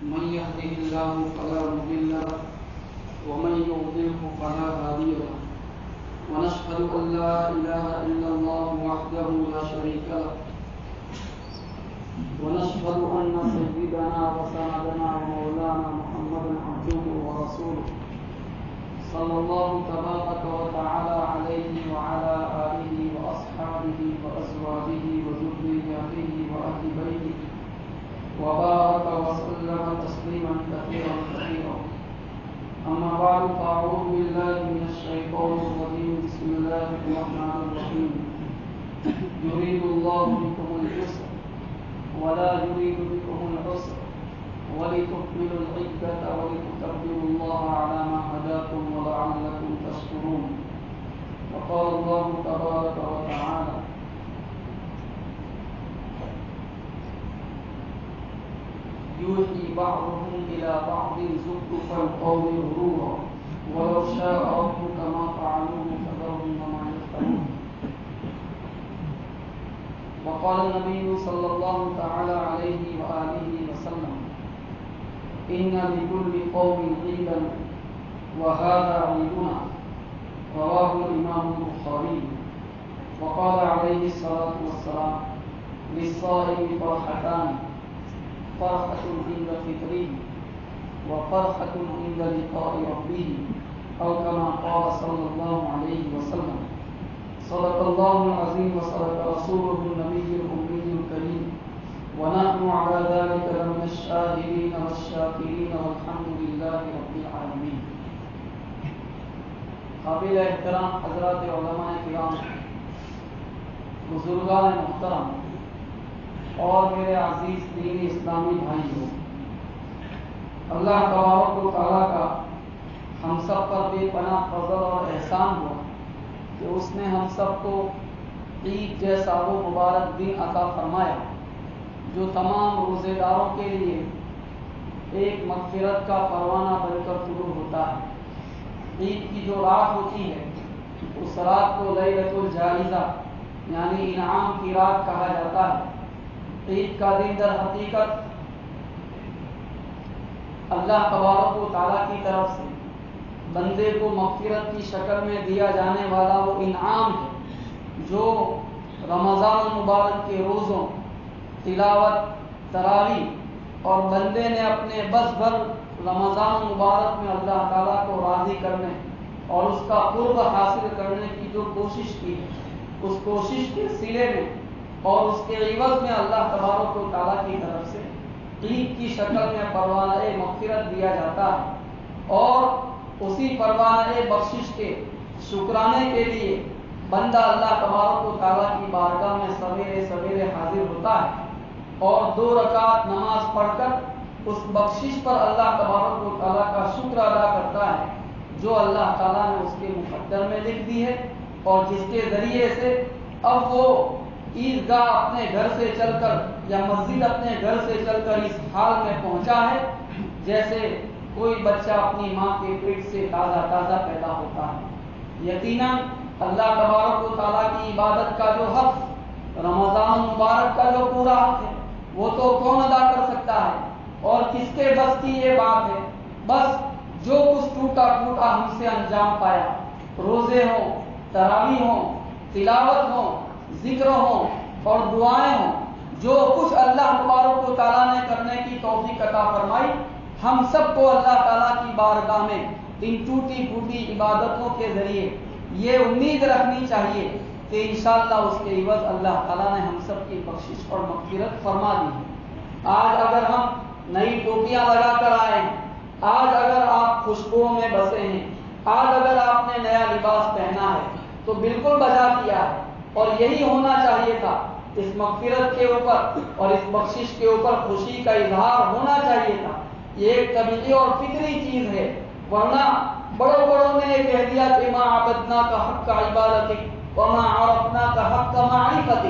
من يهده الله فلا مضل له ومن يضلل فلا هادي له ونشهد أن لا إله إلا الله وحده لا شريك له ونشهد أن سيدنا وسندنا ومولانا محمدا عبده ورسوله صلى الله تبارك وتعالى عليه وعلى آله وأصحابه وأزواجه وذريته وأهل بيته وبارك وسلم تسليما كثيرا كثيرا. أما بعد فأعوذ بالله من الشيطان الرجيم. بسم الله الرحمن الرحيم. يريد الله بكم اليسر ولا يريد بكم العسر ولتكملوا العدة ولتكبروا الله على ما هداكم ولعلكم تشكرون. وقال الله تبارك وتعالى: يوحي بعضهم إلى بعض زخرف القول غرورا ولو شاء ربك ما فعلوه فذرهم وما يفترون. وقال النبي صلى الله تعالى عليه وآله وسلم: إن لكل قوم عيدا وهذا عيدنا. رواه الإمام البخاري. وقال عليه الصلاة والسلام: للصائم فرحتان، فرحة عند فطره وفرحة عند لقاء ربه، أو كما قال صلى الله عليه وسلم. صدق الله العظيم وصدق رسوله النبي الأمي الكريم، ونحن على ذلك لمن الشاهدين والشاكرين والحمد لله رب العالمين. قابل احترام حضرات علماء کرام، بزرگان محترم اور میرے عزیز دین اسلامی بھائیوں، اللہ تبارک و تعالیٰ کا ہم سب پر بے پناہ فضل اور احسان ہوا کہ اس نے ہم سب کو عید جیسا وہ مبارک دن عطا فرمایا جو تمام روزے داروں کے لیے ایک مغفرت کا پروانہ بن کر طلوع ہوتا ہے۔ عید کی جو رات ہوتی ہے اس رات کو لیلۃ الجائزہ یعنی انعام کی رات کہا جاتا ہے۔ عید کا دن در حقیقت اللہ تبارک و تعالیٰ کی طرف سے بندے کو مغفرت کی شکل میں دیا جانے والا وہ انعام ہے جو رمضان المبارک کے روزوں، تلاوت، تراویح اور بندے نے اپنے بس بھر رمضان المبارک میں اللہ تعالیٰ کو راضی کرنے اور اس کا قرب حاصل کرنے کی جو کوشش کی ہے، اس کوشش کے صلے میں اور اس کے عوض میں اللہ تبارک و تعالیٰ کی طرف سے عید کی شکل میں پروانہ مغفرت دیا جاتا ہے، اور اسی پروانہ بخشش کے شکرانے کے لیے بندہ اللہ تبارک و تعالیٰ کی بارگاہ میں سویرے سویرے حاضر ہوتا ہے اور 2 رکعت نماز پڑھ کر اس بخشش پر اللہ تبارک و تعالیٰ کا شکر ادا کرتا ہے جو اللہ تعالیٰ نے اس کے مقدر میں لکھ دی ہے، اور جس کے ذریعے سے اب وہ عیدگاہ اپنے گھر سے چل کر یا مسجد اپنے گھر سے چل کر اس حال میں پہنچا ہے جیسے کوئی بچہ اپنی ماں کے پیٹ سے تازہ تازہ پیدا ہوتا ہے۔ یقیناً اللہ تبارک و تعالیٰ کی عبادت کا جو حق، رمضان مبارک کا جو پورا حق ہے، وہ تو کون ادا کر سکتا ہے اور کس کے بس کی یہ بات ہے؟ بس جو کچھ ٹوٹا ٹوٹا ہم سے انجام پایا، روزے ہوں، تراویح ہوں، تلاوت ہوں، ذکر ہوں اور دعائیں ہوں، جو کچھ اللہ تبارک و تعالیٰ نے کرنے کی توفیق عطا فرمائی، ہم سب کو اللہ تعالیٰ کی بارگاہ میں ان ٹوٹی پھوٹی عبادتوں کے ذریعے یہ امید رکھنی چاہیے کہ انشاءاللہ اس کے عوض اللہ تعالیٰ نے ہم سب کی بخشش اور مغفرت فرما دی ہے۔ آج اگر ہم نئی ٹوپیاں لگا کر آئے ہیں، آج اگر آپ خوشبوؤں میں بسے ہیں، آج اگر آپ نے نیا لباس پہنا ہے تو بالکل بجا کیا ہے، اور یہی ہونا چاہیے تھا۔ اس مغفرت کے اوپر اور اس بخشش کے اوپر خوشی کا اظہار ہونا چاہیے تھا۔ یہ ایک طبیعی اور فطری چیز ہے، ورنہ بڑوں نے یہ کہہ دیا کہ ما عبدنا کا حق کا عبادت وما عرفنا کا حق کا معرفت۔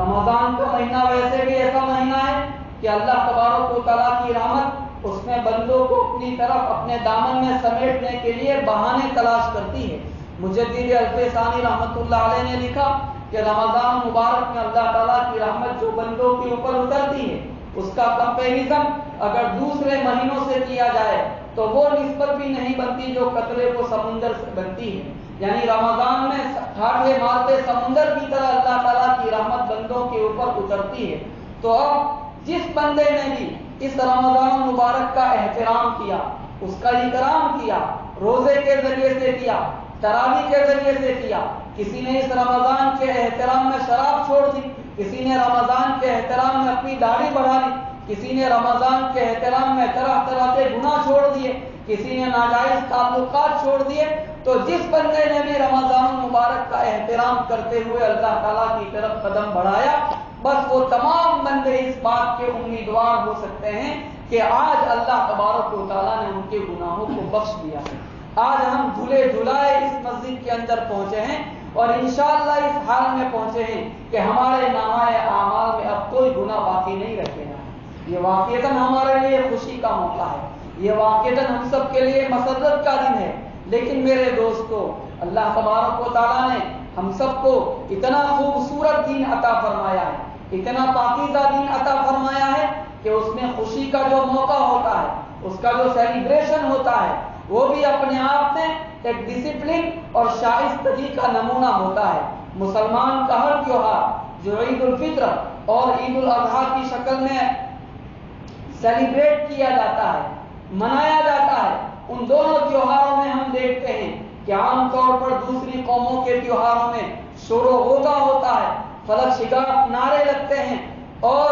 رمضان کا مہینہ ویسے بھی ایسا مہینہ ہے کہ اللہ تبارک و تعالیٰ کی رحمت اس میں بندوں کو اپنی طرف اپنے دامن میں سمیٹنے کے لیے بہانے تلاش کرتی ہے۔ مجدد الفسانی رحمۃ اللہ علیہ نے لکھا کہ رمضان مبارک میں اللہ تعالیٰ کی رحمت جو بندوں کے اوپر اترتی ہے اس کا کنپیریزن اگر دوسرے مہینوں سے کیا جائے تو وہ نسبت بھی نہیں بنتی جو قطرے کو سمندر سے بنتی ہے. یعنی رمضان میں ٹھاٹھے مارتے سمندر کی طرح اللہ تعالیٰ کی رحمت بندوں کے اوپر اترتی ہے. تو اب جس بندے نے بھی اس رمضان مبارک کا احترام کیا، اس کا اکرام کیا، روزے کے ذریعے سے کیا، تراویح کے ذریعے سے کیا، کسی نے اس رمضان کے احترام میں شراب چھوڑ دی، کسی نے رمضان کے احترام میں اپنی داڑھی بڑھا لی، کسی نے رمضان کے احترام میں طرح طرح کے گناہ چھوڑ دیے، کسی نے ناجائز تعلقات چھوڑ دیے، تو جس بندے نے بھی رمضان مبارک کا احترام کرتے ہوئے اللہ تعالیٰ کی طرف قدم بڑھایا، بس وہ تمام بندے اس بات کے امیدوار ہو سکتے ہیں کہ آج اللہ تبارک و تعالیٰ نے ان کے گناہوں کو بخش دیا ہے. آج ہم دھلے دھلائے اس مسجد کے اندر پہنچے ہیں اور انشاءاللہ اس حال میں پہنچے ہیں کہ ہمارے نامہ اعمال میں اب کوئی گناہ باقی نہیں رکھے گا. یہ واقعتاً ہمارے لیے خوشی کا موقع ہے، یہ واقعتاً ہم سب کے لیے مسرت کا دن ہے. لیکن میرے دوستو، اللہ تبارک و تعالیٰ نے ہم سب کو اتنا خوبصورت دین عطا فرمایا ہے، اتنا پاکیزہ دین عطا فرمایا ہے کہ اس میں خوشی کا جو موقع ہوتا ہے، اس کا جو سیلیبریشن ہوتا ہے، وہ بھی اپنے آپ میں ایک ڈسپلن اور شائستگی کا نمونہ ہوتا ہے. مسلمان کا ہر تیوہار جو عید الفطر اور عید الاضحیٰ کی شکل میں سیلیبریٹ کیا جاتا ہے، منایا جاتا ہے، ان دونوں تیوہاروں میں ہم دیکھتے ہیں کہ عام طور پر دوسری قوموں کے تیوہاروں میں شور و غوغا ہوتا ہے، فلک شگاف نعرے لگتے ہیں اور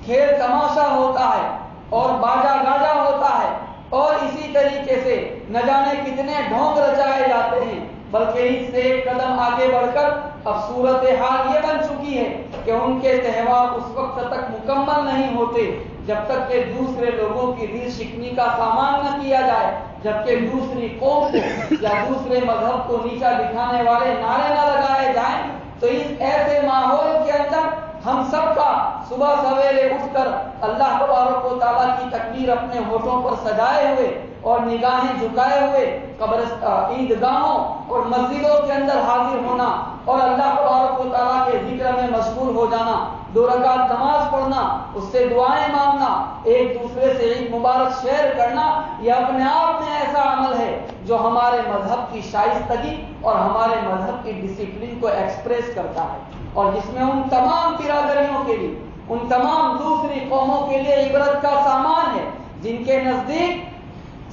کھیل تماشا ہوتا ہے اور باجا گاجا ہوتا ہے اور اسی طریقے سے نہ جانے کتنے ڈھونگ رچائے جاتے ہیں. بلکہ اس سے ایک قدم آگے بڑھ کر اب صورتحال یہ بن چکی ہے کہ ان کے تہوار اس وقت تک مکمل نہیں ہوتے جب تک کہ دوسرے لوگوں کی ریش شکنی کا سامان نہ کیا جائے، جبکہ دوسری قوم کو یا دوسرے مذہب کو نیچا دکھانے والے نعرے نہ لگائے جائیں. تو اس ایسے ماحول کے اندر ہم سب کا صبح سویرے اٹھ کر اللہ تبارک و تعالیٰ کی تکبیر اپنے ہونٹوں پر سجائے ہوئے اور نگاہیں جھکائے ہوئے عیدگاہوں اور مسجدوں کے اندر حاضر ہونا اور اللہ تبارک و تعالیٰ کے ذکر میں مشغول ہو جانا، 2 رکعت نماز پڑھنا، اس سے دعائیں مانگنا، ایک دوسرے سے عید مبارک شیئر کرنا، یہ اپنے آپ میں ایسا عمل ہے جو ہمارے مذہب کی شائستگی اور ہمارے مذہب کی ڈسپلن کو ایکسپریس کرتا ہے، اور جس میں ان تمام برادریوں کے لیے، ان تمام دوسری قوموں کے لیے عبرت کا سامان ہے جن کے نزدیک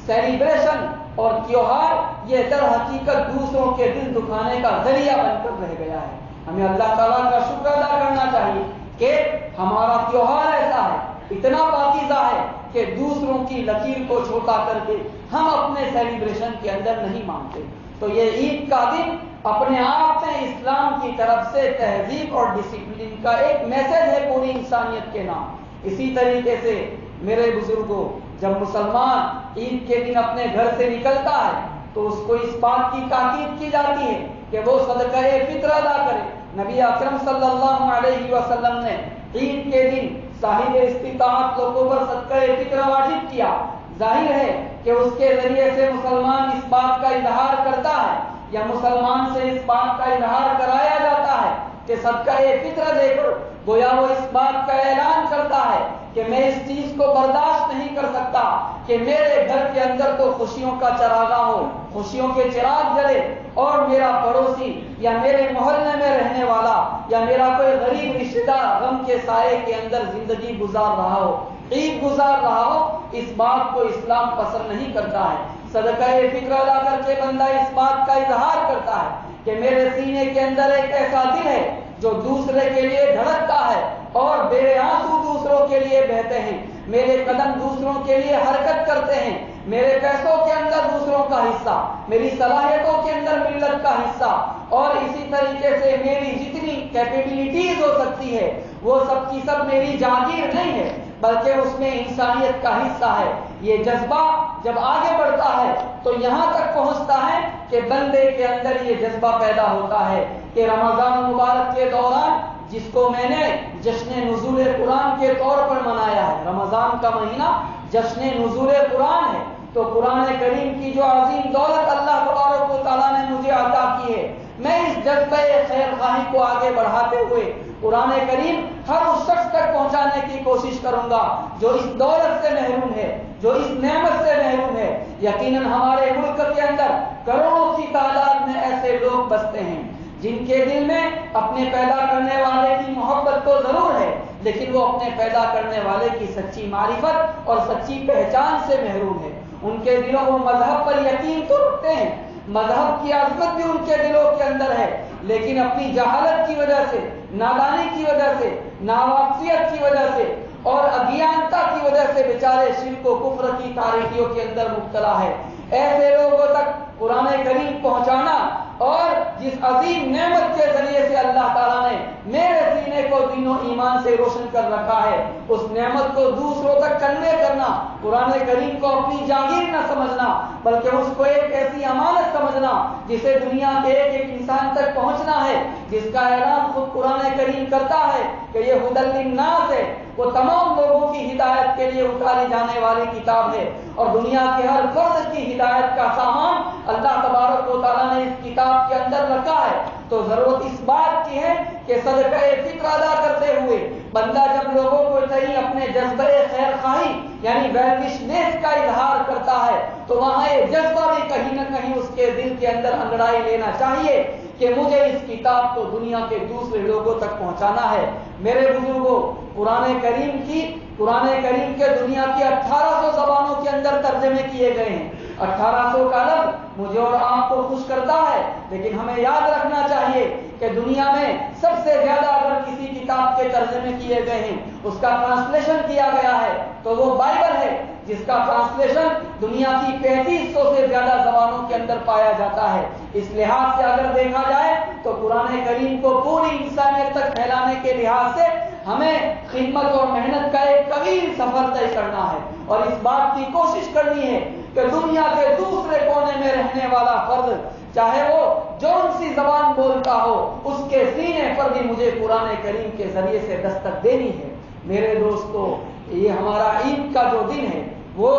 سیلیبریشن اور تیوہار یہ در حقیقت دوسروں کے دل دکھانے کا ذریعہ بن کر رہ گیا ہے. ہمیں اللہ تعالیٰ کا شکر ادا کرنا چاہیے کہ ہمارا تیوہار ایسا ہے، اتنا پاکیزہ ہے کہ دوسروں کی لکیر کو چھوٹا کر کے ہم اپنے سیلیبریشن کے اندر نہیں مانتے. تو یہ عید کا دن اپنے آپ میں اسلام کی طرف سے تہذیب اور ڈسپلن کا ایک میسج ہے پوری انسانیت کے نام. اسی طریقے سے میرے بزرگوں، جب مسلمان عید کے دن اپنے گھر سے نکلتا ہے تو اس کو اس بات کی تاکید کی جاتی ہے کہ وہ صدقہ فطر ادا کرے. نبی اکرم صلی اللہ علیہ وسلم نے عید کے دن صاحب استطاعت لوگوں پر صدقہ فطر واجب کیا. ظاہر ہے کہ اس کے ذریعے سے مسلمان اس بات کا اظہار کرتا ہے یا مسلمان سے اس بات کا اظہار کرایا جاتا ہے کہ صدقہ فطر دے کر گویا وہ اس بات کا اعلان کرتا ہے کہ میں اس چیز کو برداشت نہیں کر سکتا کہ میرے گھر کے اندر تو خوشیوں کا چراغاں ہو، خوشیوں کے چراغ جلے اور میرا پڑوسی یا میرے محلے میں رہنے والا یا میرا کوئی غریب رشتہ دار غم کے سائے کے اندر زندگی گزار رہا ہو، عید گزار رہا ہو. اس بات کو اسلام پسند نہیں کرتا ہے. صدقہ فطر ادا کر کے بندہ اس بات کا اظہار کرتا ہے کہ میرے سینے کے اندر ایک ایسا دل ہے جو دوسرے کے لیے دھڑکتا ہے اور میرے آنسو دوسروں کے لیے بہتے ہیں، میرے قدم دوسروں کے لیے حرکت کرتے ہیں، میرے پیسوں کے اندر دوسروں کا حصہ، میری صلاحیتوں کے اندر ملت کا حصہ، اور اسی طریقے سے میری جتنی کیپیبلٹیز ہو سکتی ہے وہ سب کی سب میری جاگیر نہیں ہے بلکہ اس میں انسانیت کا حصہ ہے. یہ جذبہ جب آگے بڑھتا ہے تو یہاں تک پہنچتا ہے کہ بندے کے اندر یہ جذبہ پیدا ہوتا ہے کہ رمضان مبارک کے دوران، جس کو میں نے جشن نزول قرآن کے طور پر منایا ہے، رمضان کا مہینہ جشن نزول قرآن ہے، تو قرآن کریم کی جو عظیم دولت اللہ تبارک و تعالیٰ نے مجھے عطا کی ہے، میں اس جذبہ خیر خواہی کو آگے بڑھاتے ہوئے قرآن کریم ہر اس شخص تک پہنچانے کی کوشش کروں گا جو اس دولت سے محروم ہے، جو اس نعمت سے محروم ہے۔ یقیناً ہمارے ملک کے اندر کروڑوں کی تعداد میں ایسے لوگ بستے ہیں جن کے دل میں اپنے پیدا کرنے والے کی محبت تو ضرور ہے، لیکن وہ اپنے پیدا کرنے والے کی سچی معرفت اور سچی پہچان سے محروم ہے۔ ان کے دلوں کو مذہب پر یقین تو رکھتے ہیں، مذہب کی عظمت بھی ان کے دلوں کے اندر ہے، لیکن اپنی جہالت کی وجہ سے، نادانی کی وجہ سے، ناواقفیت کی وجہ سے اور اگیانتا کی وجہ سے بیچارے شرک و کفر کی تاریکیوں کے اندر مبتلا ہے۔ ایسے لوگوں تک قرآن کریم پہنچانا اور جس عظیم نعمت کے ذریعے سے اللہ تعالیٰ نے میرے سینے کو دین و ایمان سے روشن کر رکھا ہے، اس نعمت کو دوسروں تک کنوے کرنا، قرآن کریم کو اپنی جاگیر نہ سمجھنا بلکہ اس کو ایک ایسی امانت سمجھنا جسے دنیا کے ایک ایک انسان تک پہنچنا ہے، جس کا اعلان خود قرآن کریم کرتا ہے کہ یہ ھدی للناس ہے، وہ تمام لوگوں کی ہدایت کے لیے اتاری جانے والی کتاب ہے، اور دنیا کے ہر فرد کی ہدایت کا سامان اللہ تبارک و تعالیٰ نے اس کتاب کے اندر رکھا ہے۔ تو ضرورت اس بات کی ہے کہ صدقہ فطر ادا کرتے ہوئے بندہ جب لوگوں کو صحیح اپنے جذبہ خیر خواہی یعنی ویلوشنس کا اظہار کرتا ہے تو وہاں یہ جذبہ بھی کہیں نہ کہیں اس کے دل کے اندر انگڑائی لینا چاہیے کہ مجھے اس کتاب کو دنیا کے دوسرے لوگوں تک پہنچانا ہے۔ میرے بزرگوں، قرآن کریم کے دنیا کی 1800 زبانوں کے اندر ترجمے کیے گئے ہیں۔ 1800 کا لفظ مجھے اور آپ کو خوش کرتا ہے، لیکن ہمیں یاد رکھنا چاہیے کہ دنیا میں سب سے زیادہ اگر کسی کتاب کے ترجمے کیے گئے ہیں، اس کا ٹرانسلیشن کیا گیا ہے تو وہ بائبل ہے، جس کا ٹرانسلیشن دنیا کی 3500 سے زیادہ زبانوں کے اندر پایا جاتا ہے۔ اس لحاظ سے اگر دیکھا جائے تو قرآن کریم کو پوری انسانیت تک پھیلانے کے لحاظ سے ہمیں خدمت اور محنت کا ایک طویل سفر طے کرنا ہے، اور اس بات کی کوشش کرنی ہے کہ دنیا کے دوسرے کونے میں رہنے والا فرد چاہے وہ جون سی زبان بولتا ہو، اس کے سینے پر بھی مجھے قرآن کریم کے ذریعے سے دستک دینی ہے۔ میرے دوستو، یہ ہمارا عید کا جو دن ہے وہ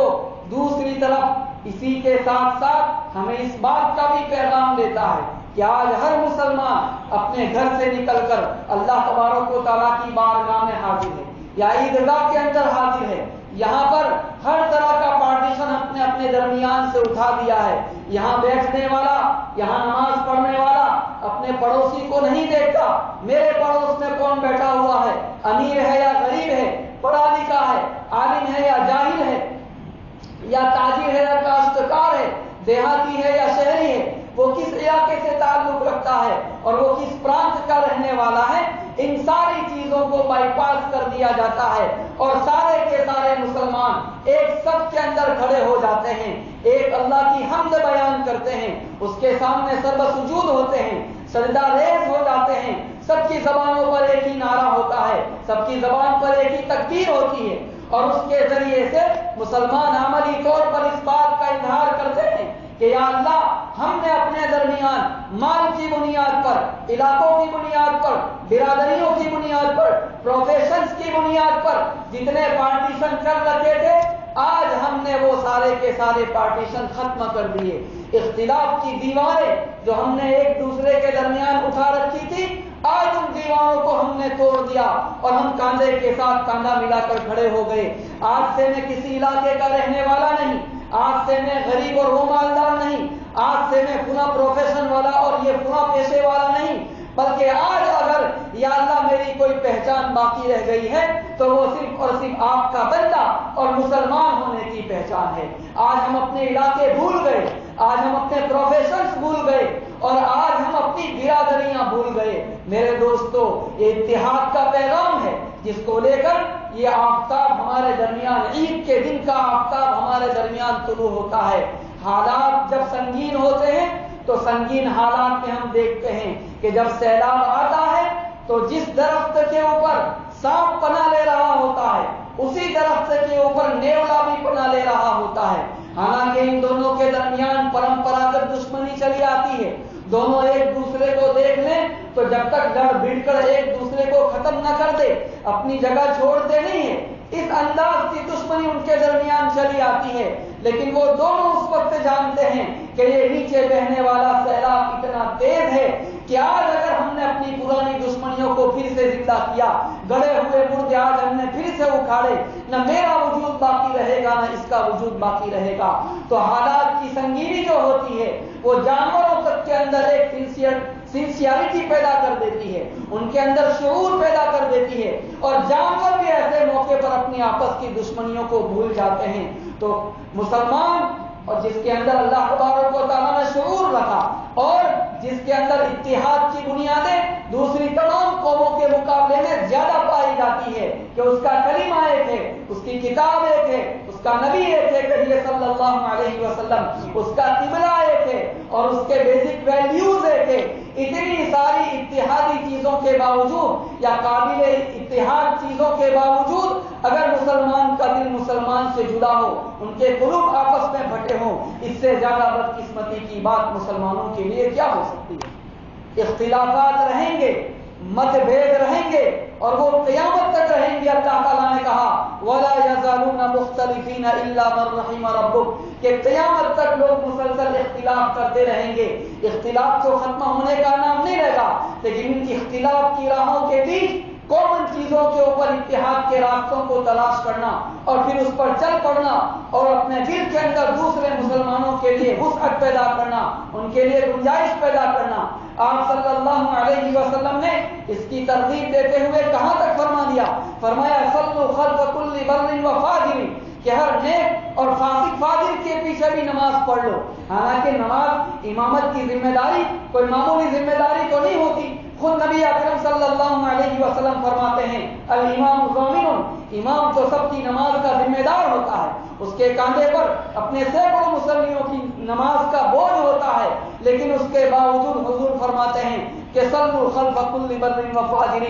دوسری طرف اسی کے ساتھ ساتھ ہمیں اس بات کا بھی پیغام دیتا ہے کہ آج ہر مسلمان اپنے گھر سے نکل کر اللہ تبارک و تعالیٰ کی بارگاہ میں حاضر ہے یا عیدگاہ کے اندر حاضر ہے۔ یہاں پر ہر طرح کا پارٹیشن اپنے اپنے درمیان سے اٹھا دیا ہے۔ یہاں بیٹھنے والا، یہاں نماز پڑھنے والا اپنے پڑوسی کو نہیں دیکھتا، میرے پڑوس میں کون بیٹھا ہوا ہے، امیر ہے یا غریب ہے، پڑھا لکھا ہے، عالم ہے یا جاہل ہے، یا تاجر ہے یا کاشتکار ہے، دیہاتی ہے یا شہری ہے، وہ کس علاقے سے تعلق رکھتا ہے اور وہ کس پرانت کا رہنے والا ہے، ان ساری چیزوں کو بائی پاس کر دیا جاتا ہے اور سارے کے سارے مسلمان ایک صف کے اندر کھڑے ہو جاتے ہیں، ایک اللہ کی حمد بیان کرتے ہیں، اس کے سامنے سرب سجود ہوتے ہیں، سجدہ ریز ہو جاتے ہیں، سب کی زبانوں پر ایک ہی نعرہ ہوتا ہے، سب کی زبان پر ایک ہی تکبیر ہوتی ہے، اور اس کے ذریعے سے مسلمان عملی طور پر اس بات کا اظہار کرتے ہیں کہ یا اللہ، ہم نے اپنے درمیان مال کی بنیاد پر، علاقوں کی بنیاد پر، برادریوں کی بنیاد پر، پروفیشنز کی بنیاد پر جتنے پارٹیشن کر رکھے تھے، آج ہم نے وہ سارے کے سارے پارٹیشن ختم کر دیے۔ اختلاف کی دیواریں جو ہم نے ایک دوسرے کے درمیان اٹھا رکھی تھی، آج ان دیواروں کو ہم نے توڑ دیا اور ہم کاندھے کے ساتھ کاندھا ملا کر کھڑے ہو گئے۔ آج سے میں کسی علاقے کا رہنے والا نہیں، آج سے میں غریب اور وہ مالدار نہیں، آج سے میں فلاں پروفیشن والا اور یہ فلاں پیشے والا نہیں، بلکہ آج اگر یا اللہ میری کوئی پہچان باقی رہ گئی ہے تو وہ صرف اور صرف آپ کا بندہ اور مسلمان ہونے کی پہچان ہے۔ آج ہم اپنے علاقے بھول گئے، آج ہم اپنے پروفیشنز بھول گئے اور آج ہم اپنی برادریاں بھول گئے۔ میرے دوستو، یہ اتحاد کا پیغام ہے جس کو لے کر یہ آفتاب ہمارے درمیان، عید کے دن کا آفتاب ہمارے درمیان طلوع ہوتا ہے۔ حالات جب سنگین ہوتے ہیں تو سنگین حالات میں ہم دیکھتے ہیں کہ جب سیلاب آتا ہے تو جس درخت کے اوپر سانپ پناہ لے رہا ہوتا ہے، اسی درخت کے اوپر نیولا بھی پناہ لے رہا ہوتا ہے۔ حالانکہ ان دونوں کے درمیان پرمپراگت دشمنی چلی آتی ہے، دونوں ایک دوسرے کو دیکھ لیں تو جب تک لڑ بھڑ کر ایک دوسرے کو ختم نہ کر دے اپنی جگہ چھوڑتے نہیں ہیں۔ اس انداز کی دشمنی ان کے درمیان چلی آتی ہے، لیکن وہ دونوں اس وقت جانتے ہیں کہ یہ نیچے بہنے والا سیلاب اتنا تیز ہے کہ آج اگر ہم نے اپنی پرانی دشمنیوں کو پھر سے زندہ کیا، گڑے ہوئے مردے آج ہم نے پھر سے اکھاڑے، نہ میرا وجود باقی رہے گا نہ اس کا وجود باقی رہے گا۔ تو حالات کی سنگینی جو ہوتی ہے وہ جانوروں تک کے اندر ایک سنسیئرٹی پیدا کر دیتی ہے، ان کے اندر شعور پیدا کر دیتی ہے، اور جانور بھی ایسے موقع پر اپنی آپس کی دشمنیوں کو بھول جاتے ہیں۔ تو مسلمان اور جس کے اندر اللہ تبارک و تعالیٰ نے شعور رکھا اور جس کے اندر اتحاد کی بنیادیں دوسری تمام قوموں کے مقابلے میں زیادہ پائی جاتی ہے کہ اس کا کلمہ ایک ہے، اس کی کتاب ایک ہے، اس کا نبی ایک ہے کہیے صلی اللہ علیہ وسلم، اس کا قبلہ ایک ہے اور اس کے بیسک ویلیوز ایک ہے۔ اتنی ساری اتحادی چیزوں کے باوجود یا قابل اتحاد چیزوں کے باوجود اگر مسلمان کا دل مسلمان سے جدا ہو، ان کے قلوب آپس میں پھٹے ہوں، اس سے زیادہ بدقسمتی کی بات مسلمانوں کے لیے کیا ہو سکتی ہے؟ اختلافات رہیں گے، مت بھید رہیں گے اور وہ قیامت تک رہیں گے۔ اللہ تعالیٰ نے کہا وَلَا يَزَالُونَ مُخْتَلِفِينَ إِلَّا مَن رَحِمَ رَبُّكَ کہ قیامت تک لوگ مسلسل اختلاف کرتے رہیں گے۔ اختلاف تو ختم ہونے کا نام نہیں لے گا، لیکن ان اختلاف کی راہوں کے بیچ کامن چیزوں کے اوپر اتحاد کے راستوں کو تلاش کرنا اور پھر اس پر چل پڑنا اور اپنے دل کے اندر دوسرے مسلمانوں کے لیے وسعت پیدا کرنا، ان کے لیے گنجائش پیدا کرنا۔ آپ صلی اللہ علیہ وسلم نے اس کی ترغیب دیتے ہوئے کہاں تک فرما دیا؟ فرمایا صلوا خلف کل بر و فاجر کہ ہر نیک اور فاسق فاجر کے پیچھے بھی نماز پڑھ لو۔ حالانکہ نماز امامت کی ذمہ داری کوئی معمولی ذمہ داری تو نہیں ہوتی۔ خود نبی اکرم صلی اللہ علیہ وسلم فرماتے ہیں الامام ضامن، امام جو سب کی نماز کا ذمہ دار ہوتا ہے، اس کے کاندھے پر اپنے سینکڑوں مصلیوں کی نماز کا بوجھ ہوتا ہے، لیکن اس کے باوجود حضور فرماتے ہیں کہ صلوا خلف کل بر و فاجر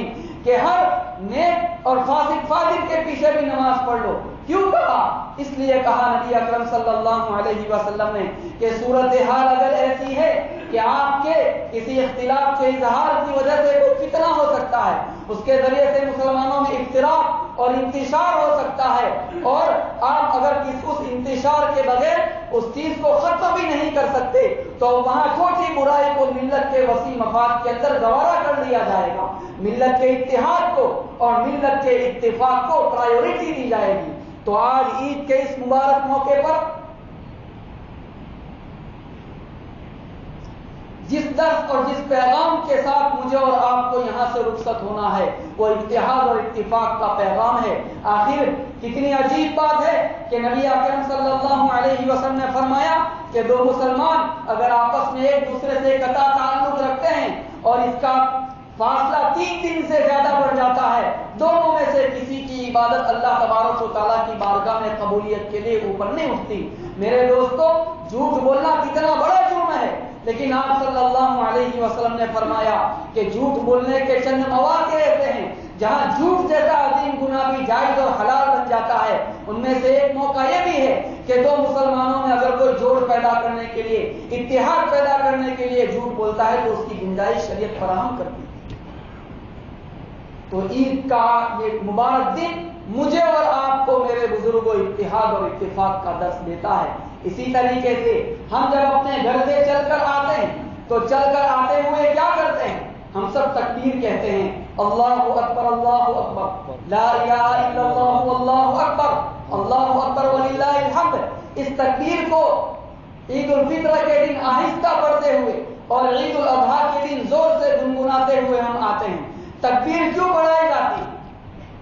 کہ ہر نیک اور فاسق فاجر کے پیچھے بھی نماز پڑھ لو۔ کیوں کہا؟ اس لیے کہا نبی اکرم صلی اللہ علیہ وسلم نے کہ صورتحال اگر ایسی ہے کہ آپ کے کسی اختلاف کے اظہار کی وجہ سے کوئی فتنہ ہو سکتا ہے، اس کے ذریعے سے مسلمانوں میں افتراق اور انتشار ہو سکتا ہے، اور آپ اگر اس انتشار کے بغیر اس چیز کو ختم بھی نہیں کر سکتے تو وہاں چھوٹی برائی کو ملت کے وسیع مفاد کے اندر گوارا کر لیا جائے گا، ملت کے اتحاد کو اور ملت کے اتفاق کو پرائیورٹی دی جائے گی۔ تو آج عید کے اس مبارک موقع پر جس درس اور جس پیغام کے ساتھ مجھے اور آپ کو یہاں سے رخصت ہونا ہے وہ اتحاد اور اتفاق کا پیغام ہے۔ آخر کتنی عجیب بات ہے کہ نبی اکرم صلی اللہ علیہ وسلم نے فرمایا کہ دو مسلمان اگر آپس میں ایک دوسرے سے قطع تعلق رکھتے ہیں اور اس کا فاصلہ 3 دن سے زیادہ بڑھ جاتا ہے، دونوں میں سے کسی کی عبادت اللہ تبارک و تعالیٰ کی بارگاہ میں قبولیت کے لیے اوپر نہیں اٹھتی۔ میرے دوستو، جھوٹ بولنا کتنا بڑا جرم ہے، لیکن آپ صلی اللہ علیہ وسلم نے فرمایا کہ جھوٹ بولنے کے چند مواقع ایسے ہیں جہاں جھوٹ جیسا عظیم گناہ بھی جائز اور حلال بن جاتا ہے۔ ان میں سے ایک موقع یہ بھی ہے کہ دو مسلمانوں میں اگر کوئی جوڑ پیدا کرنے کے لیے، اتحاد پیدا کرنے کے لیے جھوٹ بولتا ہے تو اس کی گنجائش شریعت فراہم کرتی ہے۔ تو عید کا یہ مبارک دن مجھے اور آپ کو میرے بزرگوں اتحاد اور اتفاق کا درس دیتا ہے۔ اسی طریقے سے ہم جب اپنے گھر سے چل کر آتے ہیں تو چل کر آتے ہوئے کیا کرتے ہیں؟ ہم سب تکبیر کہتے ہیں، اللہ اکبر اللہ اکبر، لا الہ الا اللہ واللہ اکبر، اللہ اکبر وللہ الحمد۔ اس تکبیر کو عید الفطر کے دن آہستہ پڑھتے ہوئے اور عید الاضحیٰ کے دن زور سے گنگناتے ہوئے ہم آتے ہیں۔ تکبیر کیوں بڑھائی جاتی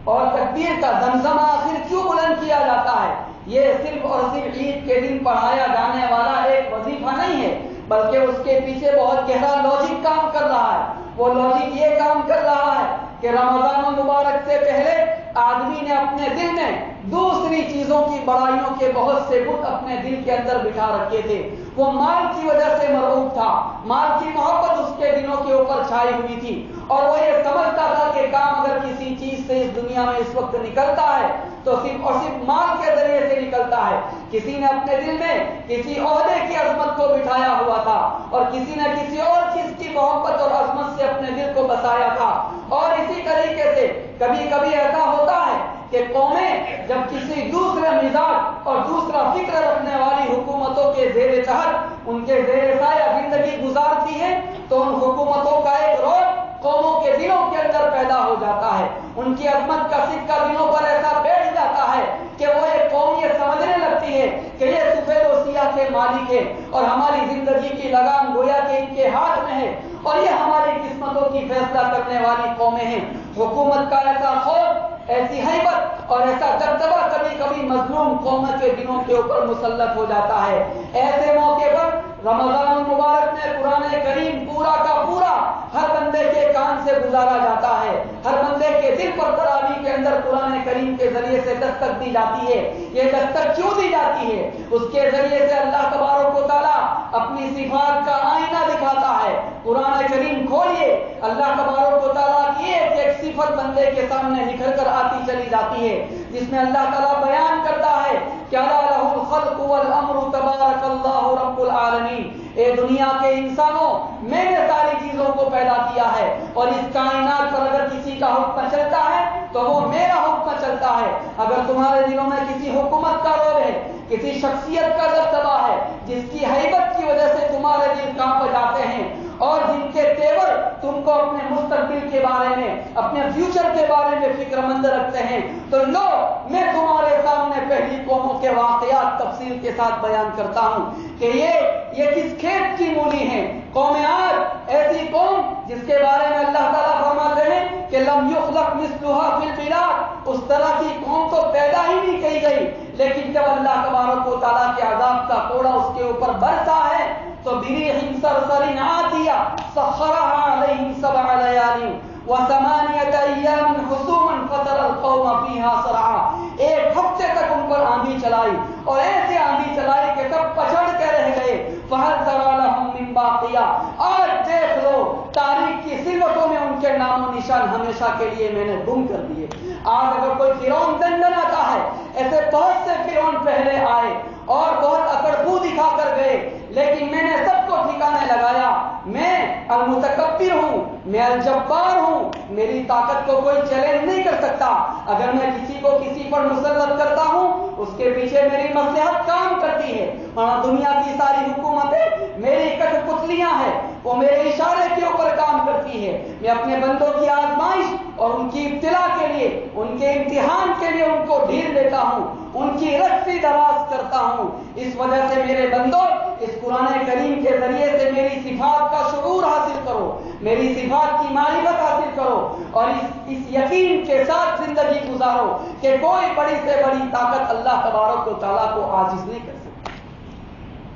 اور تکبیر کا زمزمہ آخر کیوں بلند کیا جاتا ہے؟ یہ صرف اور صرف عید کے دن پڑھایا جانے والا ایک وظیفہ نہیں ہے، بلکہ اس کے پیچھے بہت گہرا لاجک کام کر رہا ہے۔ وہ لاجک یہ کام کر رہا ہے کہ رمضان المبارک سے پہلے آدمی نے اپنے دل میں دوسری چیزوں کی بڑائیوں کے بہت سے بت اپنے دل کے اندر بٹھا رکھے تھے۔ وہ مال کی وجہ سے مرعوب تھا، مال کی محبت اس کے دلوں کے اوپر چھائی ہوئی تھی، اور وہ یہ سمجھتا تھا کہ کام اگر کسی چیز سے اس دنیا میں اس وقت نکلتا ہے تو صرف اور صرف مال کے ذریعے سے نکلتا ہے۔ کسی نے اپنے دل میں کسی عہدے کی عظمت کو بٹھایا ہوا تھا اور کسی نے کسی اور چیز کی محبت اور عظمت سے اپنے دل کو بسایا تھا، اور اسی طریقے سے کبھی کبھی ایسا ہوتا ہے کہ قومیں جب کسی دوسرے مزاج اور دوسرا فکر رکھنے والی حکومتوں کے زیر تحت ان کے زیر سایہ زندگی گزارتی ہے تو ان حکومتوں کا ایک روب قوموں کے دلوں کے اندر پیدا ہو جاتا ہے. ان کی عظمت کا سکہ دلوں پر ایسا بیٹھ جاتا ہے کہ وہ ایک قوم یہ سمجھنے لگتی ہے کہ یہ سفید و سیاہ کے مالک ہے اور ہماری زندگی کی لگام گویا کہ ان کے ہاتھ میں ہے اور یہ ہماری قسمتوں کی فیصلہ کرنے والی قومیں ہیں. حکومت کا ایسا خوف، ایسی ہیبت اور ایسا دبدبہ کبھی کبھی مظلوم قوموں کے دلوں کے اوپر مسلط ہو جاتا ہے. ایسے موقع پر رمضان المبارک میں قرآن کریم پورا کا پورا ہر بندے کے کان سے گزارا جاتا ہے. ہر بندے کے دل پر تراویح کے اندر قرآن کریم کے ذریعے سے دستک دی جاتی ہے. یہ دستک کیوں دی جاتی ہے؟ اس کے ذریعے سے اللہ تبارک و تعالیٰ اپنی صفات کا آئینہ دکھاتا ہے. قرآن کریم کھولیے، اللہ تبارک و تعالیٰ کی ایک صفت بندے کے سامنے نکھر کر آتی چلی جاتی ہے جس میں اللہ تعالیٰ بیان کرتا ہے کہ الا لہ الخلق والامر تبارک اللہ رب العالمین. اے دنیا کے انسانوں، میں نے ساری چیزوں کو پیدا کیا ہے اور اس کائنات پر اگر کسی کا حکم چلتا ہے تو وہ میرا حکم چلتا ہے. اگر تمہارے دلوں میں کسی حکومت کا روب ہے، کسی شخصیت کا دبدبہ ہے جس کی ہیبت کی وجہ سے تمہارے دل کانپ جاتے ہیں اور جن کے تیور تم کو اپنے مستقبل کے بارے میں، اپنے فیوچر کے بارے میں فکر مند رکھتے ہیں، تو لو میں تمہارے سامنے پہلی قوموں کے واقعات تفصیل کے ساتھ بیان کرتا ہوں کہ یہ کس کھیت کی مولی ہے. قوم عاد ایسی قوم جس کے بارے میں اللہ تعالیٰ فرماتے ہیں کہ لم یخلق مثلها فی البلاد. اس طرح کی قوم تو پیدا ہی نہیں کی گئی، لیکن جب اللہ تبارک و تعالیٰ کے عذاب کا کوڑا اس کے اوپر برسا ہے تو بریح صرصر عاتیہ سخرها علیہم 7 لیال و8 ایام حسوما فترى القوم فیہا صرعا. ایک ہفتے تک ان پر آندھی چلائی اور ایسے آندھی چلائی کہ سب پچھڑ کے رہ گئے. فہل تری لہم من باقیہ. آج دیکھ لو تاریخ کی سلوٹوں میں ان کے نام و نشان ہمیشہ کے لیے میں نے گم کر دیے. آج اگر کوئی فرعون دندناتا ہے، ایسے بہت سے فرعون پہلے آئے اور بہت اکڑ خو دکھا کر گئے، لیکن میں نے سب کو ٹھکانے لگایا. میں المتکبر ہوں، میں الجبار ہوں، میری طاقت کو کوئی چیلنج نہیں کر سکتا. اگر میں کسی کو کسی پر مسلط کرتا ہوں اس کے پیچھے میری مصلحت کام کرتی ہے. اور دنیا کی ساری حکومتیں میری کٹ پتلیاں ہیں، وہ میرے اشارے کے اوپر کام کرتی ہے. میں اپنے بندوں کی آزمائش اور ان کی ابتلا کے لیے، ان کے امتحان کے لیے ان کو ڈھیل دیتا ہوں، ان کی رسی دراز کرتا ہوں. اس وجہ سے میرے بندوں اس قرآن کریم کے ذریعے سے میری صفات کا شعور حاصل کرو، میری صفات کی معرفت حاصل کرو اور اس یقین کے ساتھ زندگی گزارو کہ کوئی بڑی سے بڑی طاقت اللہ تبارک و تعالیٰ کو عاجز نہیں کر سکتی.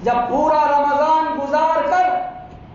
جب پورا رمضان گزار کر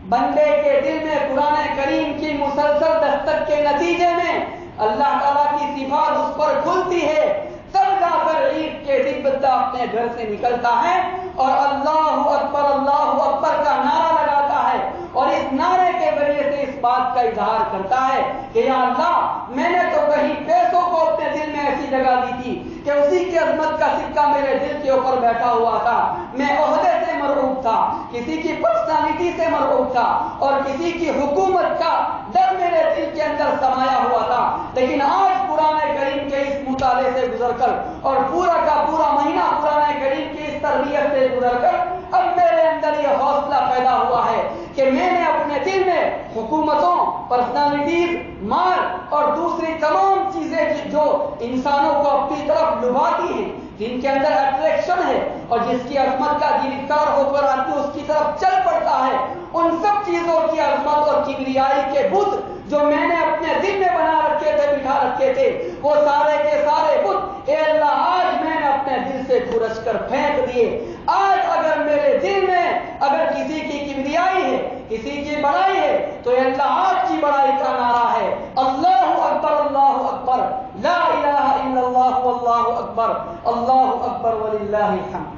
بندے کے دل میں قرآن کریم کی مسلسل دستک کے نتیجے میں اللہ تعالیٰ کی صفات اس پر کھلتی ہے، تب جا کر عید کے دن بندہ اپنے گھر سے نکلتا ہے اور اللہ اکبر کا نعرہ لگاتا ہے اور اس نعرے کے ذریعے سے اس بات کا اظہار کرتا ہے کہ یا اللہ، میں نے تو کہیں پیسوں کو اپنے دل میں ایسی جگہ دی تھی کہ اسی کی عظمت کا سکہ میرے دل کے اوپر بیٹھا ہوا تھا. میں عہدے سے مرعوب تھا، کسی کی پرسنالٹی سے مرعوب تھا اور کسی کی حکومت کا ڈر میرے دل کے اندر سمایا ہوا تھا. لیکن آج قرآن کریم کے اس مطالعے سے گزر کر اور پورا کا پورا مہینہ قرآن کریم کی اس تربیت سے گزر کر اب میرے اندر یہ حوصلہ پیدا ہوا ہے کہ میں نے اپنے دل میں حکومتوں، پرسنالٹیز، مال اور دوسری تمام چیزیں جو انسانوں کو اپنی طرف لبھاتی ہیں، جن کے اندر اٹریکشن ہے اور جس کی عظمت کا گرفتار ہو کر آدمی اس کی طرف چل پڑتا ہے، ان سب چیزوں کی عظمت اور کبریائی کے بت جو میں نے اپنے دل میں بنا رکھے تھے، بٹھا رکھے تھے، وہ سارے کے سارے بت اے اللہ آج میں نے اپنے دل سے کھرچ کر پھینک دیے. آج اگر میرے دل میں اگر کسی کی کبریائی ہے، کسی کی بڑائی ہے، تو اے اللہ آج کی بڑائی کا نعرہ ہے اللہ اکبر لا الہ الا اللہ واللہ اکبر وللہ الحمد.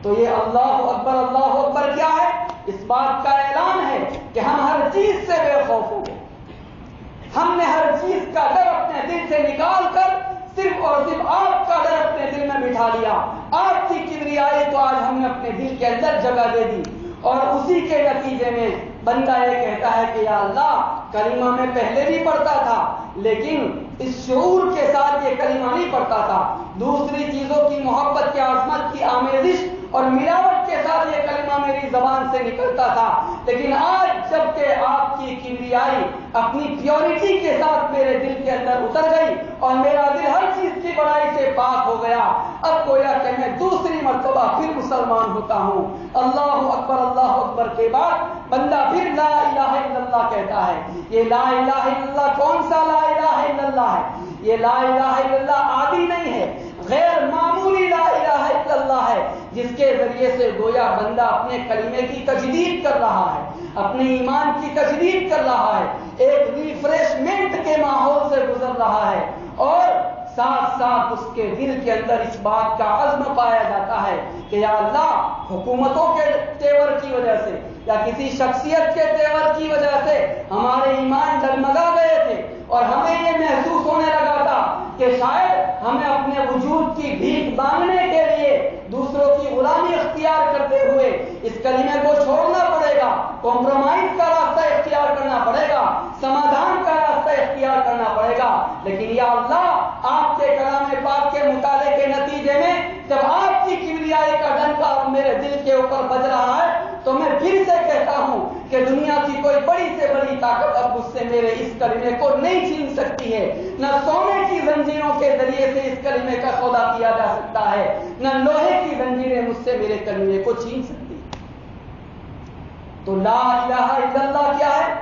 تو یہ اللہ اکبر کیا ہے؟ اس بات کا اعلان ہے کہ ہم ہر چیز سے بے خوف ہو گئے. ہم نے ہر چیز کا ڈر اپنے دل سے نکال کر صرف اور صرف آپ کا ڈر اپنے دل میں بٹھا لیا. آپ کی کبریائی تو آج ہم نے اپنے دل کے اندر جگہ دے دی اور اسی کے نتیجے میں بندہ یہ کہتا ہے کہ یا اللہ، کلمہ میں پہلے بھی پڑھتا تھا لیکن اس شعور کے ساتھ یہ کلمہ نہیں پڑھتا تھا. دوسری چیزوں کی محبت کی عظمت کی آمیزش اور ملاوٹ کے ساتھ سے نکلتا تھا، لیکن آج جب کہ آپ کی کبریائی اپنی پیورٹی کے ساتھ میرے دل کے اندر اتر گئی اور میرا دل ہر چیز کی بڑائی سے پاک ہو گیا، اب گویا کہ میں دوسری مرتبہ پھر مسلمان ہوتا ہوں۔ اللہ اکبر کے بعد بندہ پھر لا الہ الا اللہ کہتا ہے۔ یہ لا الہ الا اللہ کون سا لا الہ الا اللہ ہے؟ یہ لا الہ الا اللہ عادی نہیں ہے، غیر معمولی لا الہ الا اللہ ہے، جس کے ذریعے سے گویا بندہ اپنے کلمے کی تجدید کر رہا ہے، اپنے ایمان کی تجدید کر رہا ہے، ایک ریفریشمنٹ کے ماحول سے گزر رہا ہے، اور ساتھ ساتھ اس کے دل کے اندر اس بات کا عزم پایا جاتا ہے کہ یا اللہ، حکومتوں کے تیور کی وجہ سے یا کسی شخصیت کے تیور کی وجہ سے ہمارے ایمان ڈگمگا گئے تھے، اور ہمیں یہ محسوس ہونے لگا تھا کہ شاید ہمیں اپنے وجود کی بھیک مانگنے کے لیے دوسروں کی غلامی اختیار کرتے ہوئے اس کلمے کو چھوڑنا پڑے گا، کمپرومائز کا راستہ اختیار کرنا پڑے گا، سمادھان کا راستہ اختیار کرنا پڑے گا۔ لیکن یا اللہ، آپ کے کلام پاک کے مطالعے کے نتیجے میں جب آپ کی کبریائی کا ڈنکا میرے دل کے اوپر بج رہا ہے، تو میں پھر سے کہتا ہوں کہ دنیا کی کوئی بڑی سے بڑی طاقت اب مجھ سے میرے اس کلمے کو نہیں چھین سکتی ہے۔ نہ سونے کی زنجیروں کے ذریعے سے اس کلمے کا سودا کیا جا سکتا ہے، نہ لوہے کی زنجیریں مجھ سے میرے کلمے کو چھین سکتی ہیں۔ تو لا الہ الا اللہ کیا ہے؟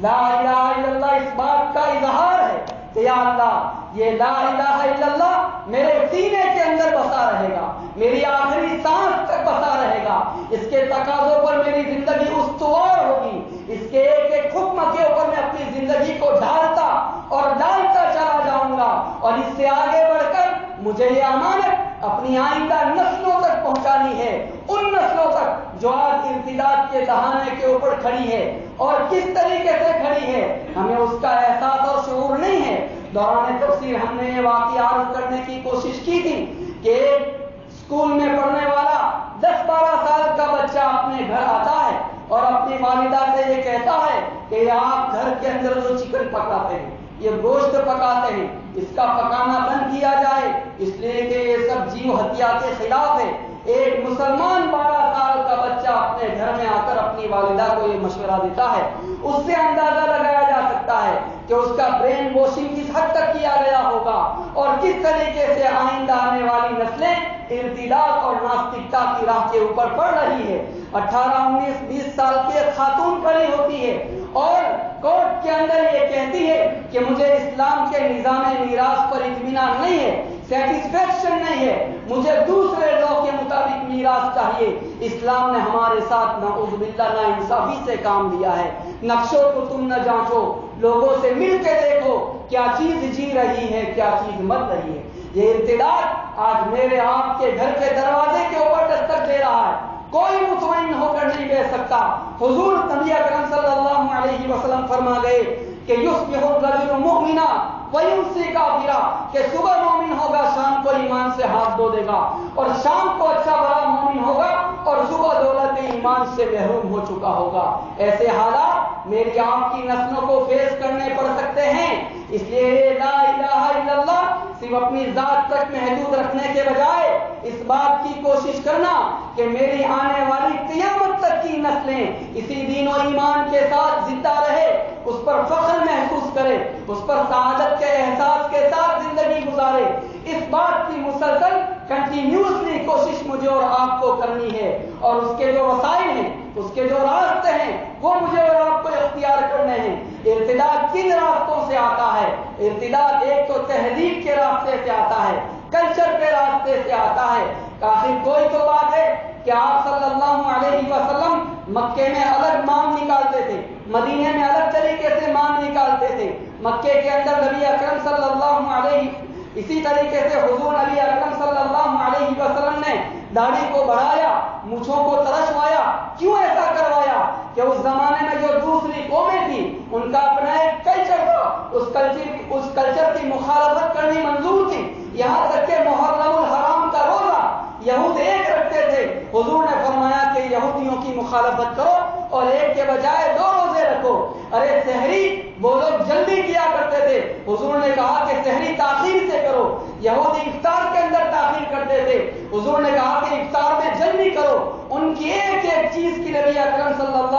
لا الہ الا اللہ اس بات کا اظہار ہے کہ یا اللہ، یہ لا الہ الا اللہ میرے سینے کے اندر بسا رہے گا، میری آخری سانس تک بسا رہے گا، اس کے تقاضوں پر میری زندگی استوار ہوگی، اس کے ایک ایک حکم کے اوپر میں اپنی زندگی کو ڈالتا اور ڈالتا چلا جاؤں گا، اور اس سے آگے بڑھ کر مجھے یہ امانت اپنی آئندہ نسلوں تک پہنچانی ہے، ان نسلوں تک جو آج ارتداد کے دہانے کے اوپر کھڑی ہے، اور کس طریقے سے کھڑی ہے ہمیں اس کا احساس اور شعور نہیں ہے۔ دوران تفسیر ہم نے یہ واقعہ عرض کرنے کی کوشش کی تھی کہ ایک اسکول میں پڑھنے والا 10-12 سال کا بچہ اپنے گھر آتا ہے اور اپنی والدہ سے یہ کہتا ہے کہ آپ گھر کے اندر جو چکن پکاتے ہیں، یہ گوشت پکاتے ہیں، اس کا پکانا بند کیا جائے، اس لیے کہ یہ سب جیو ہتیا کے خلاف ہے۔ ایک مسلمان 12 سال کا بچہ اپنے گھر میں آ کر اپنی والدہ کو یہ مشورہ دیتا ہے، اس سے اندازہ لگایا جا سکتا ہے کہ اس کا برین واشنگ کس حد تک کیا گیا ہوگا، اور کس طریقے سے آئندہ آنے والی نسلیں ارتداد اور ناستکتا کی راہ کے اوپر پڑ رہی ہے۔ 18, 19, 20 سال کی ایک خاتون کھڑی ہوتی ہے اور کورٹ کے اندر یہ کہتی ہے کہ مجھے اسلام کے نظام میراث پر اطمینان نہیں ہے، سیٹسفیکشن نہیں ہے، مجھے دوسرے لا کے مطابق میراث چاہیے۔ اسلام نے ہمارے ساتھ نعوذ باللہ ناانصافی سے کام لیا ہے۔ نقشوں کو تم نہ جانچو، لوگوں سے مل کے دیکھو کیا چیز جی رہی ہے، کیا چیز مر رہی ہے۔ یہ ارتداد آج میرے آپ کے گھر کے دروازے کے اوپر دستک دے رہا ہے، کوئی مطمئن ہو کر نہیں بیٹھ سکتا۔ حضور نبی اکرم صلی اللہ علیہ وسلم فرما گئے کہ یصبح الرجل مؤمنا ویمسی کافرا، کہ صبح مومن ہوگا، شام کو ایمان سے ہاتھ دھو دے گا، اور شام کو اچھا بڑا مومن ہوگا اور صبح دولت ایمان سے محروم ہو چکا ہوگا۔ ایسے حالات میری آپ کی نسلوں کو فیس کرنے پڑ سکتے ہیں، اس لیے لا الہ الا اللہ صرف اپنی ذات تک محدود رکھنے کے بجائے اس بات کی کوشش کرنا کہ میری آنے والی قیامت تک کی نسلیں اسی دین و ایمان کے ساتھ زندہ رہے، اس پر فخر محسوس کرے، اس پر سعادت کے احساس کے ساتھ زندگی گزارے۔ اس بات کی مسلسل کنٹینیوسلی کوشش مجھے اور آپ کو کرنی ہے، اور اس کے جو وسائل ہیں، اس کے جو راستے ہیں، وہ مجھے اور آپ کو اختیار کرنے ہیں۔ ارتداد کن راستوں سے آتا ہے؟ ارتداد ایک تو تہذیب کے راستے سے آتا ہے، کلچر کے راستے سے آتا ہے۔ آخر کوئی تو بات ہے کہ آپ صلی اللہ علیہ وسلم مکے میں الگ مام نکالتے تھے، مدینے میں الگ طریقے سے مام نکالتے تھے۔ مکے کے اندر نبی اکرم صلی اللہ علیہ، اسی طریقے سے حضور نبی اکرم صلی اللہ علیہ وسلم نے داڑھی کو بڑھایا، مونچھوں کو ترشوایا۔ کیوں ایسا کروایا؟ کہ اس زمانے میں جو دوسری قومیں تھیں ان کا اپنا ایک کلچر تھا، اس کلچر کی مخالفت کرنی منظور تھی۔ یہاں تک کہ محرم الحرام کا روزہ یہود ایک رکھتے تھے، حضور نے فرمایا کہ یہودیوں کی مخالفت کرو اور ایک کے بجائے 2 روزے رکھو۔ ارے سحری وہ لوگ جلدی کیا کرتے تھے، حضور نے کہا کہ سحری تاخیر سے کرو۔ یہودی افطار کے اندر تاخیر کرتے تھے، حضور نے کہا کہ افطار میں جلدی کرو۔ ان کی ایک ایک چیز کی نبی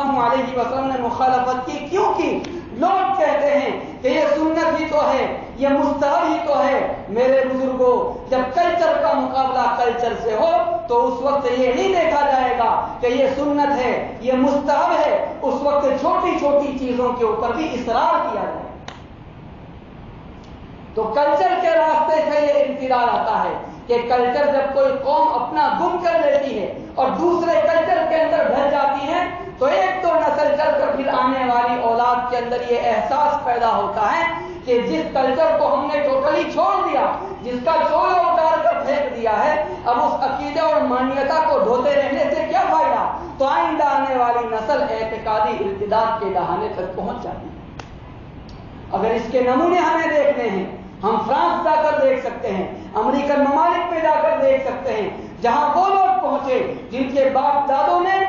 اللہ علیہ وسلم نے مخالفت کی؟ کیوں کی؟ لوگ کہتے ہیں کہ یہ سنت ہی تو ہے، یہ مستحب ہی تو ہے۔ میرے بزرگوں، جب کلچر کا مقابلہ کلچر سے ہو تو اس وقت یہ نہیں دیکھا جائے گا کہ یہ سنت ہے، یہ مستحب ہے، اس وقت چھوٹی چھوٹی چیزوں کے اوپر بھی اصرار کیا جائے۔ تو کلچر کے راستے سے یہ انفراد آتا ہے کہ کلچر جب کوئی قوم اپنا گم کر لیتی ہے اور دوسرے کلچر کے اندر ڈھل جاتی ہے تو ایک دو نسل چل کر پھر آنے والی اولاد کے اندر یہ احساس پیدا ہوتا ہے کہ جس کلچر کو ہم نے ٹوٹلی چھوڑ دیا، جس کا چولا اتار کر پھینک دیا ہے، اب اس عقیدے اور مانیتا کو ڈھوتے رہنے سے کیا فائدہ؟ تو آئندہ آنے والی نسل اعتقادی ارتداد کے دہانے تک پہنچ جاتی ہے۔ اگر اس کے نمونے ہمیں دیکھنے ہیں، ہم فرانس جا کر دیکھ سکتے ہیں، امریکن ممالک میں جا کر دیکھ سکتے ہیں، جہاں وہ لوگ پہنچے جن کے باپ دادوں نے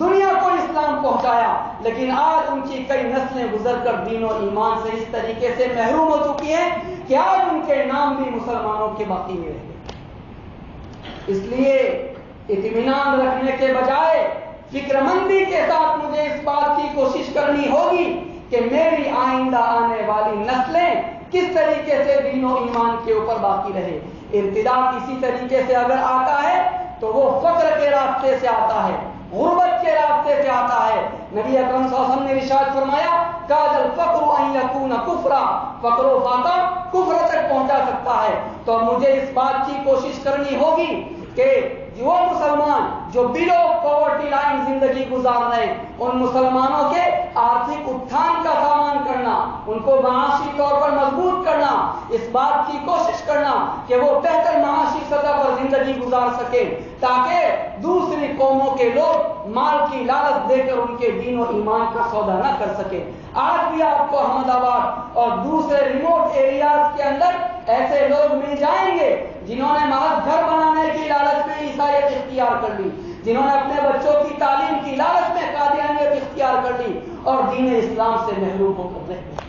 دنیا کو اسلام پہنچایا، لیکن آج ان کی کئی نسلیں گزر کر دین و ایمان سے اس طریقے سے محروم ہو چکی ہیں کہ آج ان کے نام بھی مسلمانوں کے باقی میں رہ گئے۔ اس لیے اطمینان رکھنے کے بجائے فکر مندی کے ساتھ مجھے اس بات کی کوشش کرنی ہوگی کہ میری آئندہ آنے والی نسلیں کس طریقے سے دین و ایمان کے اوپر باقی رہے۔ ارتداد اسی طریقے سے اگر آتا ہے تو وہ فقر کے راستے سے آتا ہے، غربت کے راستے سے آتا ہے۔ نبی اکرم صلی اللہ علیہ وسلم نے ارشاد فرمایا کاد الفقر ان یکون کفرا، فقر و فاقہ کفر تک پہنچا سکتا ہے۔ تو مجھے اس بات کی کوشش کرنی ہوگی کہ وہ مسلمان جو بلو پاورٹی لائن زندگی گزار رہے ہیں، ان مسلمانوں کے آرتھک اتھان کا سامان کرنا، ان کو معاشی طور پر مضبوط کرنا، اس بات کی کوشش کرنا کہ وہ بہتر معاشی سطح پر زندگی گزار سکے، تاکہ دوسری قوموں کے لوگ مال کی لالچ دے کر ان کے دین و ایمان کا سودا نہ کر سکے۔ آج بھی آپ کو احمد آباد اور دوسرے ریموٹ ایریاز کے اندر ایسے لوگ مل جائیں گے جنہوں نے محض گھر بنانے کی لالچ میں عیسائیت اختیار کر لی، جنہوں نے اپنے بچوں کی تعلیم کی لالچ میں قادیانیت اختیار کر لی اور دین اسلام سے محروم ہو کر رہ گئے۔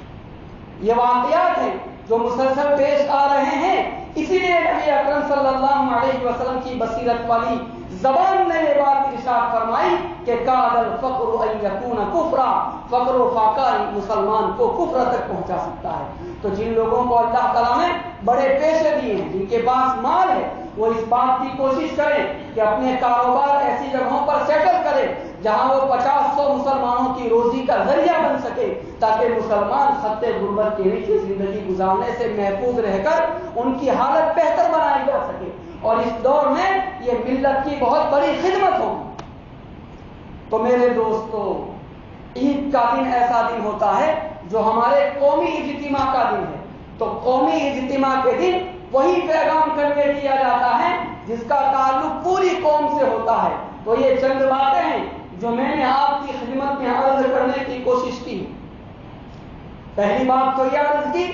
یہ واقعات ہیں جو مسلسل پیش آ رہے ہیں۔ اسی لیے نبی اکرم صلی اللہ علیہ وسلم کی بصیرت والی زبان نے یہ بات ارشاد فرمائی کہ کاد الفقر ان یکون کفرا، فقر و فاقہ مسلمان کو کفر تک پہنچا سکتا ہے۔ تو جن لوگوں کو اللہ تعالیٰ نے بڑے پیشے دیے ہیں، جن کے پاس مال ہے، وہ اس بات کی کوشش کریں کہ اپنے کاروبار ایسی جگہوں پر سیٹل کریں جہاں وہ 50-100 مسلمانوں کی روزی کا ذریعہ بن سکے، تاکہ مسلمان خط غربت کے نیچے زندگی گزارنے سے محفوظ رہ کر ان کی حالت بہتر بنائی جا سکے، اور اس دور میں یہ ملت کی بہت بڑی خدمت ہوگی۔ تو میرے دوستو، عید کا دن ایسا دن ہوتا ہے جو ہمارے قومی اجتماع کا دن ہے۔ تو قومی اجتماع کے دن وہی پیغام کنوے کیا جاتا ہے جس کا تعلق پوری قوم سے ہوتا ہے۔ تو یہ چند باتیں ہیں جو میں نے آپ کی خدمت میں عرض کرنے کی کوشش کی۔ پہلی بات تو یہ عرض کی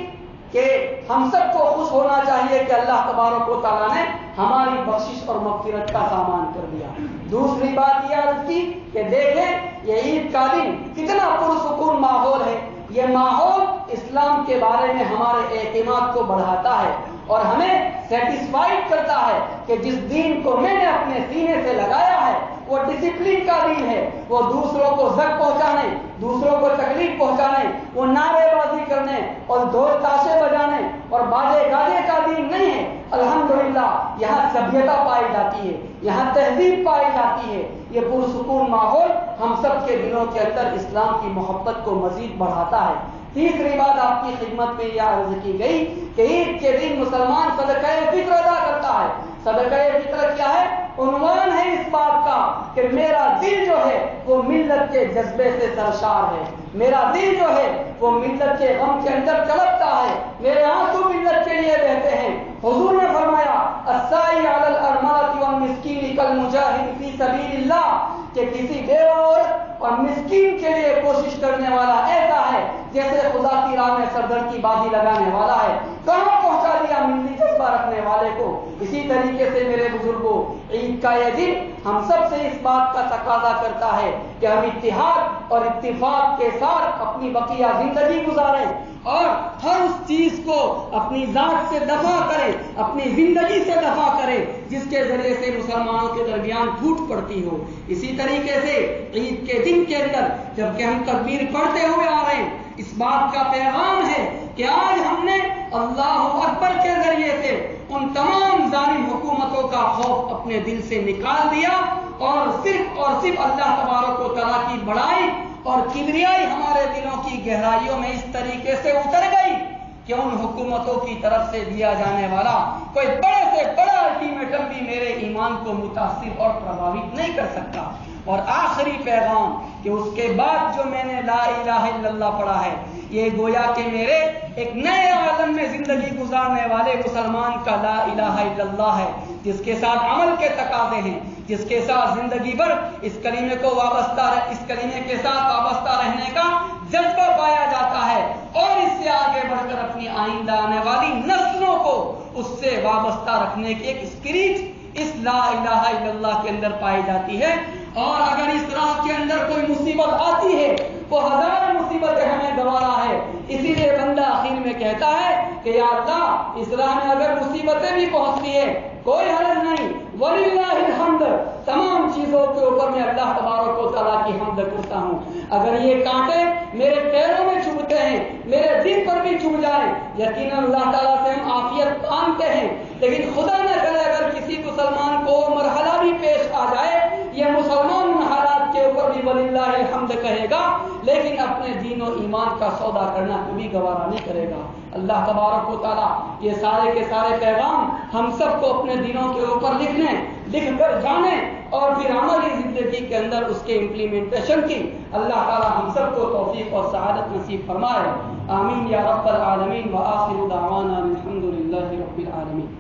کہ ہم سب کو خوش ہونا چاہیے کہ اللہ تبارک و تعالیٰ نے ہماری بخشش اور مغفرت کا سامان کر دیا۔ دوسری بات یہ عرض کی کہ دیکھیں یہ عید کا دن کتنا پرسکون ماحول ہے۔ یہ ماحول اسلام کے بارے میں ہمارے اعتماد کو بڑھاتا ہے اور ہمیں سیٹسفائیڈ کرتا ہے کہ جس دین کو میں نے اپنے سینے سے لگایا ہے وہ ڈسپلن کا دین ہے، وہ دوسروں کو زد پہنچانے، دوسروں کو تکلیف پہنچانے، وہ نعرے بازی کرنے اور ڈھول تاشے بجانے اور باجے گاجے کا دین نہیں ہے۔ الحمدللہ یہاں سبھیتا پائی جاتی ہے، یہاں تہذیب پائی جاتی ہے۔ یہ پرسکون ماحول ہم سب کے دلوں کے اندر اسلام کی محبت کو مزید بڑھاتا ہے۔ تیسری بات آپ کی خدمت میں یہ عرض کی گئی کہ عید کے دن مسلمان صدقہ فطر ادا کرتا ہے۔ صدقہ فطر کیا ہے؟ عنوان ہے اس بات کا کہ میرا دل جو ہے وہ ملت کے جذبے سے سرشار ہے، میرا دل جو ہے وہ ملت کے غم کے اندر تڑپتا ہے، میرے آنسو ملت کے لیے بہتے ہیں۔ حضور نے فرمایا السائی علی الارملۃ والمسکین کالمجاہد فی سبیل اللہ، کہ کسی بیوہ عورت اور مسکین کے لیے کوشش کرنے والا ایسا ہے جیسے خدا کی راہ میں سردر کی بازی لگانے والا ہے۔ کہاں پہنچا دیا ملی جذبہ رکھنے والے کو۔ اسی طریقے سے میرے بزرگوں، عید کا یہ دن ہم سب سے اس بات کا تقاضا کرتا ہے کہ ہم اتحاد اور اتفاق کے ساتھ اپنی بقیہ زندگی گزاریں اور ہر اس چیز کو اپنی ذات سے دفع کریں، اپنی زندگی سے دفع کریں جس کے ذریعے سے مسلمانوں کے درمیان پھوٹ پڑتی ہو۔ اسی طریقے سے عید کے دن کے اندر جب کہ ہم تکبیر پڑھتے ہوئے آ رہے ہیں، اس بات کا پیغام ہے کہ آج ہم نے اللہ اکبر کے ذریعے سے ان تمام ظالم حکومتوں کا خوف اپنے دل سے نکال دیا اور صرف اللہ تبارک و تعالیٰ کی بڑائی اور کبریائی ہمارے دلوں کی گہرائیوں میں اس طریقے سے اتر گئی کہ ان حکومتوں کی طرف سے دیا جانے والا کوئی بڑے سے بڑا الٹیمیٹم بھی میرے ایمان کو متاثر اور پربھاوت نہیں کر سکتا۔ اور آخری پیغام کہ اس کے بعد جو میں نے لا الہ الا اللہ پڑھا ہے، یہ گویا کہ میرے ایک نئے عالم میں زندگی گزارنے والے مسلمان کا لا الہ الا اللہ ہے، جس کے ساتھ عمل کے تقاضے ہیں، جس کے ساتھ زندگی بھر اس کلمے کے ساتھ وابستہ رہنے کا جذبہ پایا جاتا ہے اور اس سے آگے بڑھ کر اپنی آئندہ آنے والی نسلوں کو اس سے وابستہ رکھنے کی ایک اسپرٹ اس لا الہ الا اللہ کے اندر پائی جاتی ہے۔ اور اگر اس راہ کے اندر کوئی مصیبت آتی ہے، وہ ہزار مصیبتیں ہمیں گوارا ہے، اسی لیے بندہ آخر میں کہتا ہے کہ یا اللہ اس راہ میں اگر مصیبتیں بھی پہنچتی ہے کوئی حرج نہیں، وَلِلَّهِ الْحَمْدُ، تمام چیزوں کے اوپر میں اللہ تبارک و تعالیٰ کی حمد کرتا ہوں۔ اگر یہ کانٹے میرے پیروں میں چبھتے ہیں، میرے دل پر بھی چبھ جائیں، یقیناً اللہ تعالیٰ سے ہم عافیت مانگتے ہیں، لیکن خدا نہ کرے اگر کسی مسلمان کو مرحلہ بھی پیش آ جائے، یہ مسلمان ان حالات کے اوپر بھی وَلِلَّهِ الْحَمْدُ کہے گا، لیکن اپنے دین و ایمان کا سودا کرنا کبھی گوارا نہیں کرے گا۔ اللہ تبارک و تعالیٰ یہ سارے کے سارے پیغام ہم سب کو اپنے دینوں کے اوپر لکھ کر جانیں اور پھر عملی زندگی کے اندر اس کے امپلیمنٹیشن کی اللہ تعالیٰ ہم سب کو توفیق اور سعادت نصیب فرمائے۔ آمین یا رب العالمین، وآخر دعوانا الحمد للہ رب العالمین۔